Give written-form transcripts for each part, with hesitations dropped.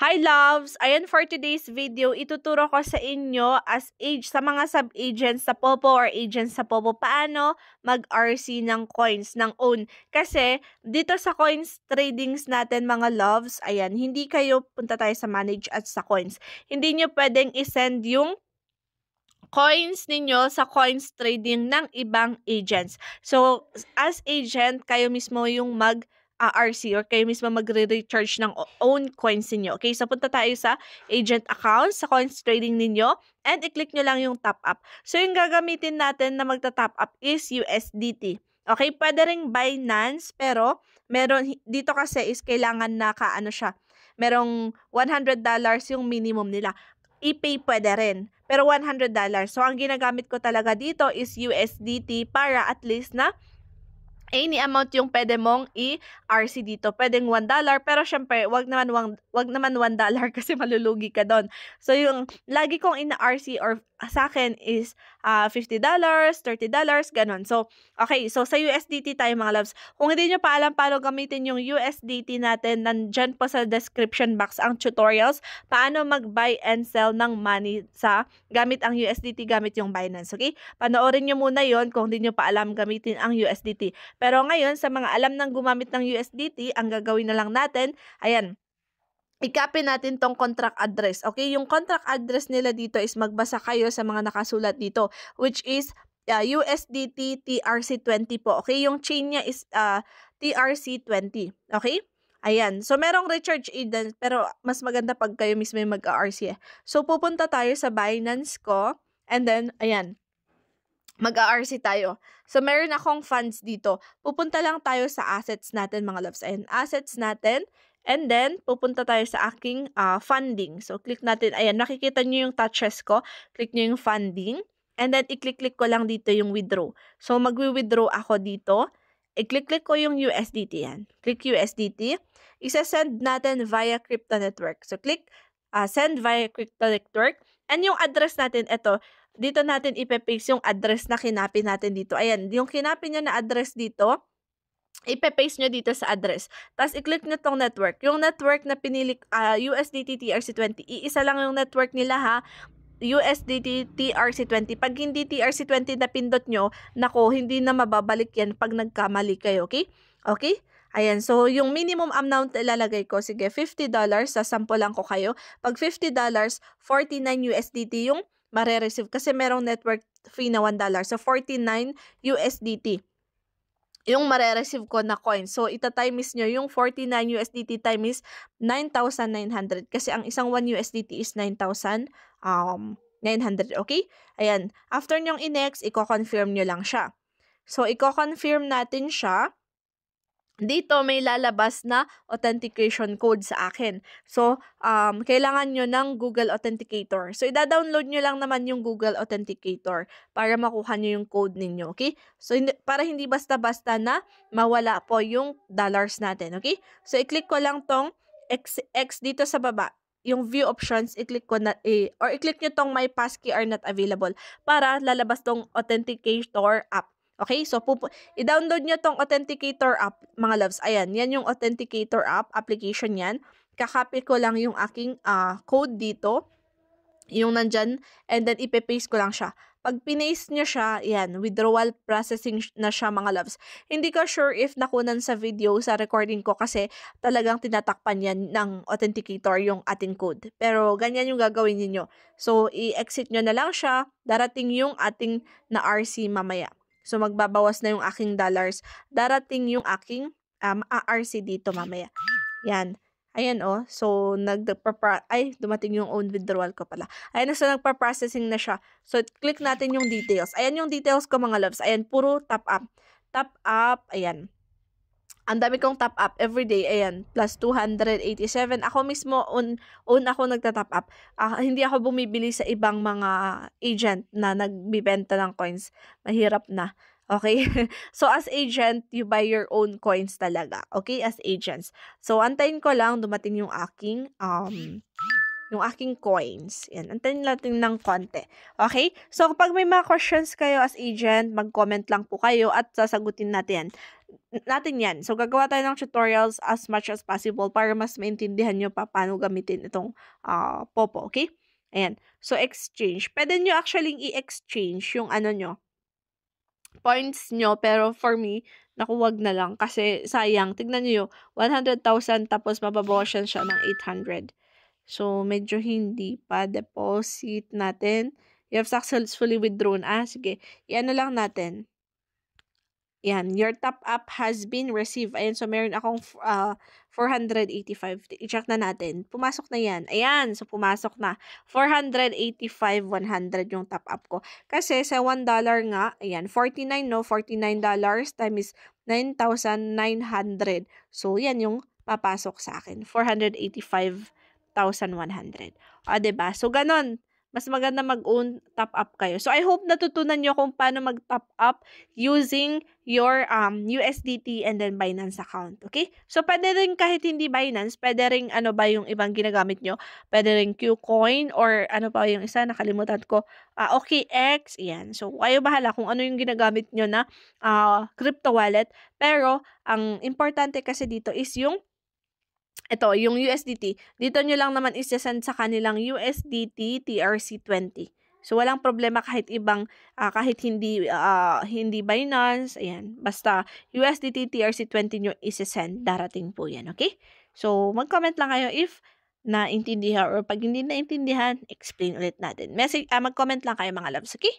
Hi loves! Ayan for today's video, ituturo ko sa inyo sa mga sub-agents sa Popo or agents sa Popo, paano mag-RC ng coins ng own. Kasi dito sa coins tradings natin mga loves, ayan, hindi kayo punta tayo sa manage at sa coins. Hindi nyo pwedeng isend yung coins ninyo sa coins trading ng ibang agents. So, as agent, kayo mismo yung RC or kayo mismo magre-recharge ng own coins ninyo. Okay, so punta tayo sa agent account, sa coins trading ninyo, and i-click nyo lang yung top up. So, yung gagamitin natin na magta-top up is USDT. Okay, pwede ring Binance, pero dito kasi is kailangan na merong $100 yung minimum nila. I-pay pwede rin, pero $100. So, ang ginagamit ko talaga dito is USDT para at least na any amount yung pwede mong i-RC dito. Pwedeng $1, pero syempre, wag naman $1 kasi malulugi ka doon. So, yung lagi kong ina-RC or sa akin is $50, $30, ganun. So, okay. So, sa USDT tayo mga loves. Kung hindi nyo pa alam paano gamitin yung USDT natin, nandyan po sa description box ang tutorials paano mag-buy and sell ng money gamit ang USDT, gamit yung Binance. Okay? Panoorin nyo muna yon kung hindi nyo pa alam gamitin ang USDT. Pero ngayon, sa mga alam nang gumamit ng USDT, ang gagawin na lang natin, ayan, i-copy natin tong contract address. Okay, yung contract address nila dito is magbasa kayo sa mga nakasulat dito, which is USDT TRC20 po. Okay, yung chain niya is TRC20. Okay? Ayan. So, merong recharge agent, pero mas maganda pag kayo mismo yung mag-RC. So, pupunta tayo sa Binance ko, and then, ayan, mag-RC tayo. So, meron akong funds dito. Pupunta lang tayo sa assets natin, mga loves. Ayan, assets natin. And then, pupunta tayo sa aking funding. So, click natin. Ayan, nakikita nyo yung touches ko. Click nyo yung funding. And then, i-click-click ko lang dito yung withdraw. So, mag-withdraw ako dito. I-click-click ko yung USDT yan. Click USDT. Isa-send natin via crypto network. So, click send via crypto network. And yung address natin, ito, dito natin ipe-paste yung address na kinapi natin dito. Ayan, yung kinapi nyo na address dito, ipe-paste nyo dito sa address. Tapos, i-click nyo tong network. Yung network na pinili, USDT TRC20, iisa lang yung network nila ha, USDT TRC20. Pag hindi TRC20 na pindot nyo, nako, hindi na mababalik yan pag nagkamali kayo, okay? Okay? Ayan, so yung minimum amount ilalagay ko, sige, $50, sasampulan ko kayo. Pag $50, 49 USDT yung mare-receive kasi merong network fee na $1. So, 49 USDT yung mare-receive ko na coin. So, ita-times nyo yung 49 USDT times 9,900 kasi ang isang 1 USDT is 9,900. Okay? Ayan. After nyong i-next, i-confirm nyo lang siya. So, i-confirm natin siya. Dito may lalabas na authentication code sa akin. So, kailangan nyo ng Google Authenticator. So, i-download nyo lang naman yung Google Authenticator para makuha nyo yung code ninyo. Okay? So, para hindi basta-basta na mawala po yung dollars natin. Okay? So, i-click ko lang tong X dito sa baba. Yung view options, i-click ko na, or i-click nyo tong my passkey are not available para lalabas tong Authenticator app. Okay, so i-download nyo tong Authenticator app, mga loves. Ayan, yan yung Authenticator app, application yan. Kakopy ko lang yung aking code dito, yung nandyan, and then ipe-paste ko lang siya. Pag pinaste nyo siya, yan, withdrawal processing na siya, mga loves. Hindi ko sure if nakunan sa video, sa recording ko, kasi talagang tinatakpan yan ng Authenticator yung ating code. Pero ganyan yung gagawin niyo. So, i-exit nyo na lang siya, darating yung ating na RC mamaya. So, magbabawas na yung aking dollars. Darating yung aking RC dito mamaya. Yan. Ayan, oh. So, dumating yung own withdrawal ko pala. Ayan, so nagpa-processing na siya. So, click natin yung details. Ayan yung details ko, mga loves. Ayan, puro top up. Top up, ayan. Ang dami kong top up everyday, ayan, plus 287. Ako mismo, own ako nagta-top up. Hindi ako bumibili sa ibang mga agent na nagbibenta ng coins. Mahirap na. Okay? So, as agent, you buy your own coins talaga. Okay? As agents. So, antayin ko lang dumating yung aking yung aking coins. Yan, antayin natin ng konti. Okay? So, kapag may mga questions kayo as agent, mag-comment lang po kayo at sasagutin natin yan. So, gagawa tayo ng tutorials as much as possible para mas maintindihan nyo pa paano gamitin itong Popo. Okay? Ayan. So, exchange. Pwede nyo actually i-exchange yung ano nyo, points nyo, pero for me, naku, wag na lang. Kasi, sayang. Tignan nyo yung 100,000 tapos mababawasan siya ng 800. So, medyo hindi pa. Deposit natin. You have successfully withdrawn. Sige. Iyan na lang natin. Yan. Your top up has been received. Ayan. So, meron akong 485. I-check na natin. Pumasok na yan. Ayan. So, pumasok na. 485, 100 yung top up ko. Kasi sa $1 nga, ayan, 49, no? $49 times 9,900. So, yan yung papasok sa akin. 485,100. Diba? So, ganon. Mas maganda mag-own top up kayo. So, I hope natutunan nyo kung paano mag-top up using your USDT and then Binance account. Okay? So, pwede rin kahit hindi Binance, pwede rin ano ba yung ibang ginagamit nyo? Pwede rin Qcoin or ano pa yung isa, nakalimutan ko. OKX, yan. So, kayo bahala kung ano yung ginagamit nyo na crypto wallet. Pero, ang importante kasi dito is yung yung USDT, dito nyo lang naman isesend sa kanilang USDT TRC20. So, walang problema kahit ibang, kahit hindi Binance, ayan. Basta, USDT TRC20 nyo isesend, darating po yan, okay? So, mag-comment lang kayo if naintindihan or pag hindi naintindihan, explain ulit natin. Mag-comment lang kayo mga loves, okay?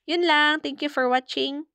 Yun lang. Thank you for watching.